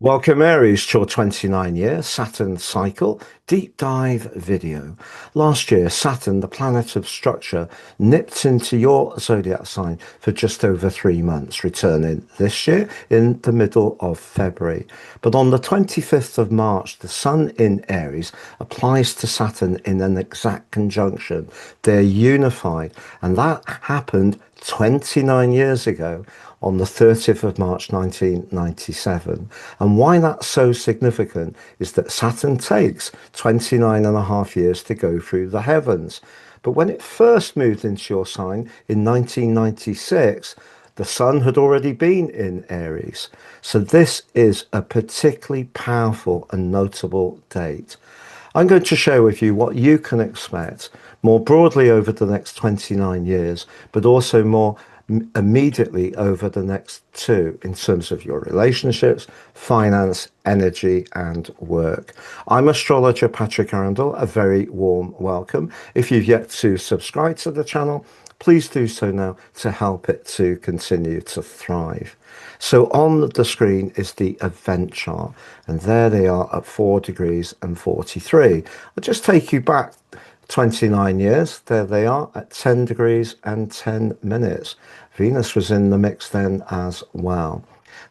Welcome Aries to your 29 year Saturn cycle deep dive video. Last year, Saturn, the planet of structure, nipped into your zodiac sign for just over 3 months, returning this year in the middle of February. But on the 25th of March, the Sun in Aries applies to Saturn in an exact conjunction. They're unified, and that happened 29 years ago on the 30th of March 1997. And why that's so significant is that Saturn takes 29 and a half years to go through the heavens. But when it first moved into your sign in 1996, the Sun had already been in Aries. So this is a particularly powerful and notable date. I'm going to share with you what you can expect more broadly over the next 29 years, but also more immediately over the next two in terms of your relationships, finance, energy, and work. I'm astrologer Patrick Arundell. A very warm welcome. If you've yet to subscribe to the channel, please do so now to help it to continue to thrive. So on the screen is the event chart, and there they are at 4 degrees and 43. I'll just take you back 29 years. There they are at 10 degrees and 10 minutes. Venus was in the mix then as well.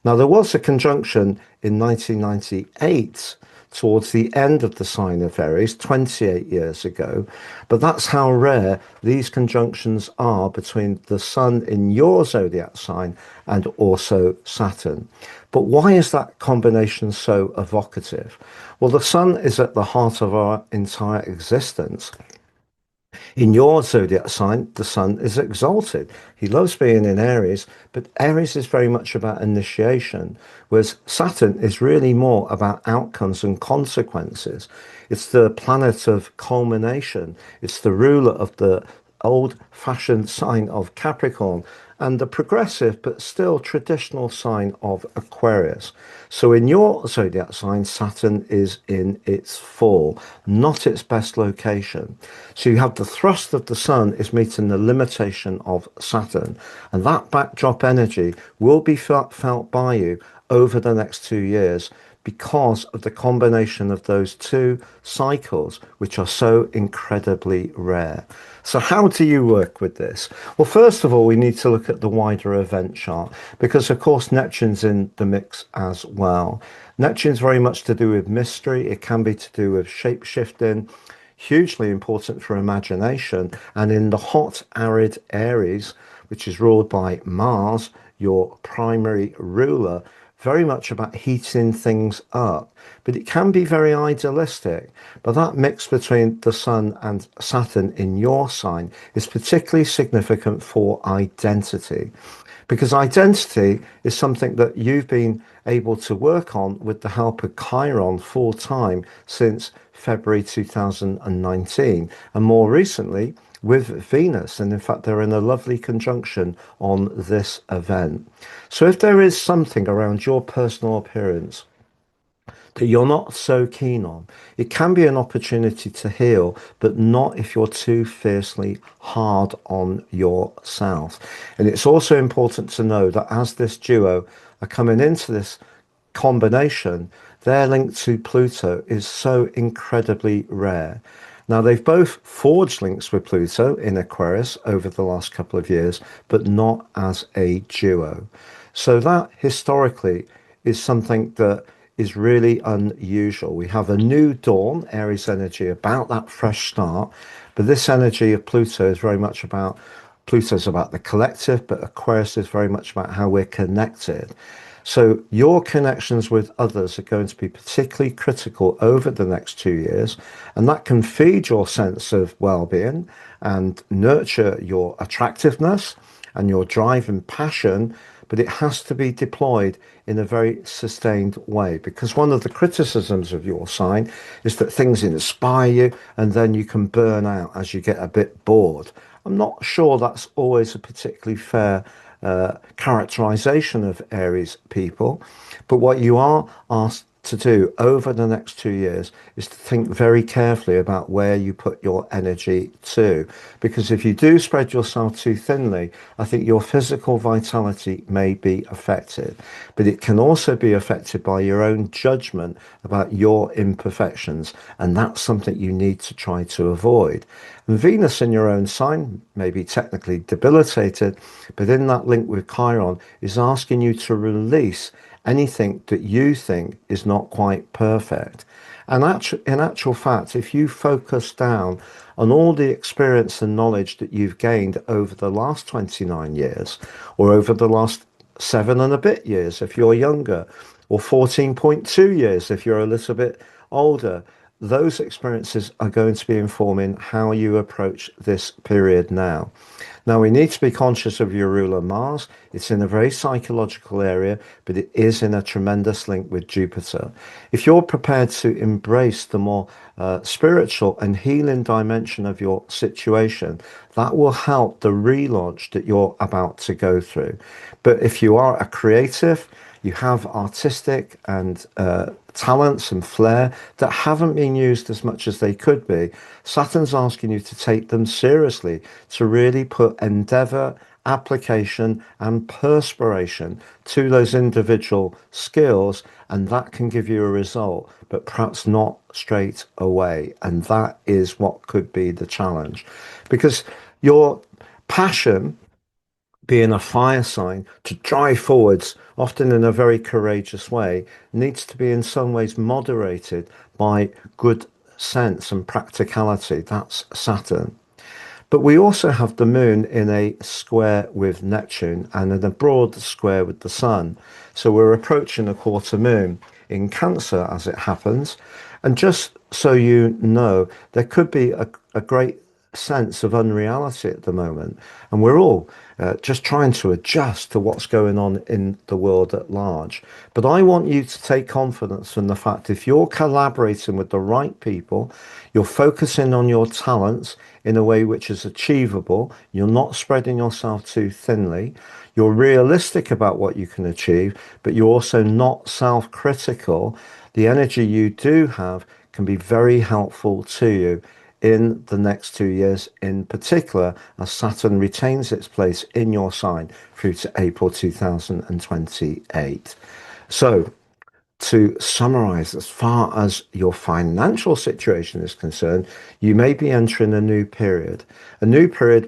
Now, there was a conjunction in 1998 towards the end of the sign of Aries, 28 years ago, but that's how rare these conjunctions are between the Sun in your zodiac sign and also Saturn. But why is that combination so evocative? Well, the Sun is at the heart of our entire existence. In your zodiac sign, the Sun is exalted. He loves being in Aries, but Aries is very much about initiation, whereas Saturn is really more about outcomes and consequences. It's the planet of culmination. It's the ruler of the old-fashioned sign of Capricorn and the progressive but still traditional sign of Aquarius. So in your zodiac sign, Saturn is in its fall, not its best location. So you have the thrust of the Sun is meeting the limitation of Saturn, and that backdrop energy will be felt by you over the next 2 years because of the combination of those two cycles, which are so incredibly rare. So how do you work with this? Well, first of all, we need to look at the wider event chart because, of course, Neptune's in the mix as well. Neptune's very much to do with mystery. It can be to do with shape-shifting, hugely important for imagination. And in the hot, arid Aries, which is ruled by Mars, your primary ruler, very much about heating things up, but it can be very idealistic. But that mix between the Sun and Saturn in your sign is particularly significant for identity, because identity is something that you've been able to work on with the help of Chiron full time since February 2019, and more recently with Venus. And in fact, they're in a lovely conjunction on this event. So if there is something around your personal appearance that you're not so keen on, it can be an opportunity to heal, but not if you're too fiercely hard on yourself. And it's also important to know that as this duo are coming into this combination, their link to Pluto is so incredibly rare. Now, they've both forged links with Pluto in Aquarius over the last couple of years, but not as a duo. So that historically is something that is really unusual. We have a new dawn, Aries energy, about that fresh start, but this energy of Pluto is very much about, Pluto's about the collective, but Aquarius is very much about how we're connected. So your connections with others are going to be particularly critical over the next 2 years, and that can feed your sense of well-being and nurture your attractiveness and your drive and passion, but it has to be deployed in a very sustained way, because one of the criticisms of your sign is that things inspire you and then you can burn out as you get a bit bored. I'm not sure that's always a particularly fair characterization of Aries people, but what you are asked to do over the next 2 years is to think very carefully about where you put your energy to. Because if you do spread yourself too thinly, I think your physical vitality may be affected. But it can also be affected by your own judgment about your imperfections. And that's something you need to try to avoid. And Venus in your own sign may be technically debilitated, but in that link with Chiron is asking you to release anything that you think is not quite perfect. And in actual fact, if you focus down on all the experience and knowledge that you've gained over the last 29 years, or over the last 7 and a bit years if you're younger, or 14.2 years if you're a little bit older, those experiences are going to be informing how you approach this period now. Now, we need to be conscious of your ruler Mars. It's in a very psychological area, but it is in a tremendous link with Jupiter. If you're prepared to embrace the more spiritual and healing dimension of your situation, that will help the relaunch that you're about to go through. But if you are a creative, you have artistic and talents and flair that haven't been used as much as they could be, Saturn's asking you to take them seriously, to really put endeavor, application, and perspiration to those individual skills, and that can give you a result, but perhaps not straight away. And that is what could be the challenge, because your passion, being a fire sign, to drive forwards, often in a very courageous way, needs to be in some ways moderated by good sense and practicality. That's Saturn. But we also have the moon in a square with Neptune and in a broad square with the sun. So we're approaching a quarter moon in Cancer as it happens. And just so you know, there could be a great sense of unreality at the moment. And we're all just trying to adjust to what's going on in the world at large. But I want you to take confidence in the fact if you're collaborating with the right people, you're focusing on your talents in a way which is achievable, you're not spreading yourself too thinly, you're realistic about what you can achieve, but you're also not self-critical, the energy you do have can be very helpful to you in the next 2 years, in particular, as Saturn retains its place in your sign through to April 2028. So, to summarize, as far as your financial situation is concerned, you may be entering a new period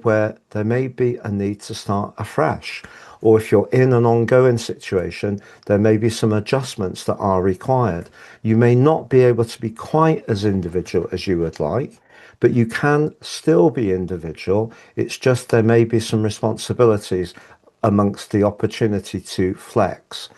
where there may be a need to start afresh. Or if you're in an ongoing situation, there may be some adjustments that are required. You may not be able to be quite as individual as you would like, but you can still be individual. It's just there may be some responsibilities amongst the opportunity to flex.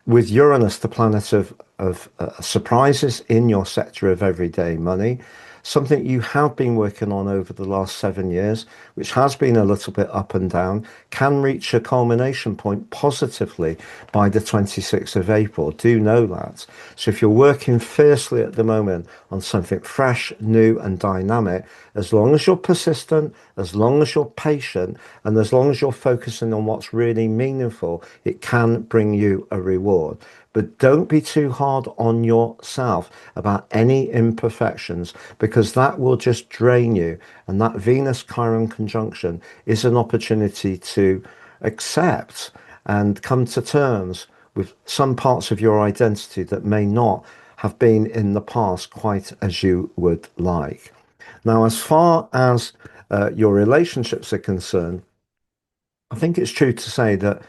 With Uranus, the planet of surprises in your sector of everyday money, something you have been working on over the last 7 years, which has been a little bit up and down, can reach a culmination point positively by the 26th of April. Do know that. So if you're working fiercely at the moment on something fresh, new, and dynamic, as long as you're persistent, as long as you're patient, and as long as you're focusing on what's really meaningful, it can bring you a reward. But don't be too hard on yourself about any imperfections, because that will just drain you. And that Venus-Chiron conjunction is an opportunity to accept and come to terms with some parts of your identity that may not have been in the past quite as you would like. Now, as far as your relationships are concerned, I think it's true to say that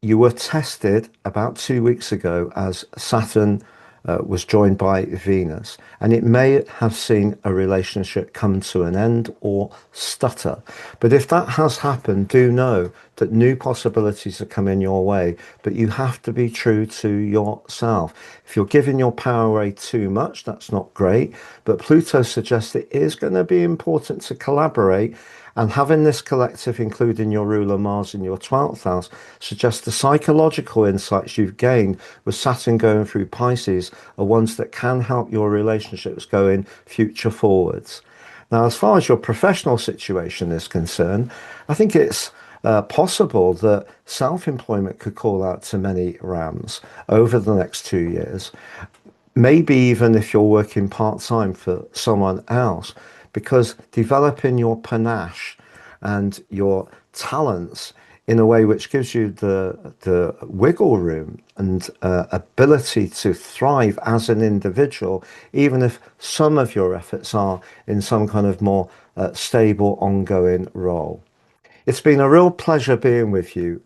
you were tested about 2 weeks ago as Saturn was joined by Venus, and it may have seen a relationship come to an end or stutter. But if that has happened, do know that new possibilities are coming your way, but you have to be true to yourself. If you're giving your power away too much, that's not great, but Pluto suggests it is going to be important to collaborate. And having this collective, including your ruler Mars in your 12th house, suggests the psychological insights you've gained with Saturn going through Pisces are ones that can help your relationships going future forwards. Now, as far as your professional situation is concerned, I think it's possible that self-employment could call out to many rams over the next 2 years. Maybe even if you're working part-time for someone else, because developing your panache and your talents in a way which gives you the wiggle room and ability to thrive as an individual, even if some of your efforts are in some kind of more stable, ongoing role. It's been a real pleasure being with you,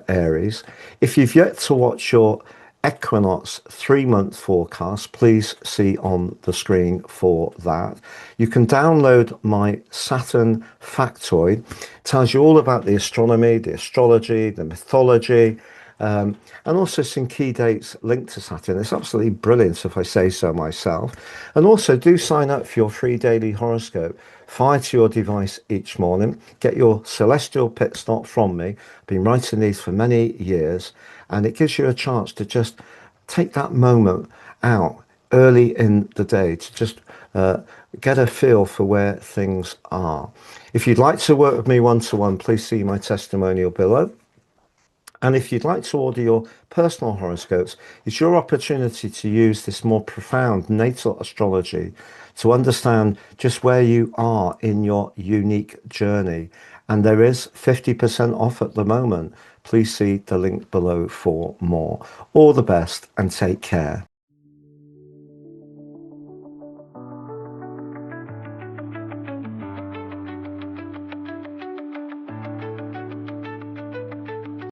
Aries. If you've yet to watch your equinox 3 month forecast, please see on the screen for that. You can download my Saturn factoid. It tells you all about the astronomy, the astrology, the mythology, and also some key dates linked to Saturn. It's absolutely brilliant, if I say so myself. And also do sign up for your free daily horoscope. Fire to your device each morning. Get your celestial pit stop from me. I've been writing these for many years, and it gives you a chance to just take that moment out early in the day to just get a feel for where things are. If you'd like to work with me one-to-one, please see my testimonial below. And if you'd like to order your personal horoscopes, it's your opportunity to use this more profound natal astrology to understand just where you are in your unique journey. And there is 50% off at the moment. Please see the link below for more. All the best and take care.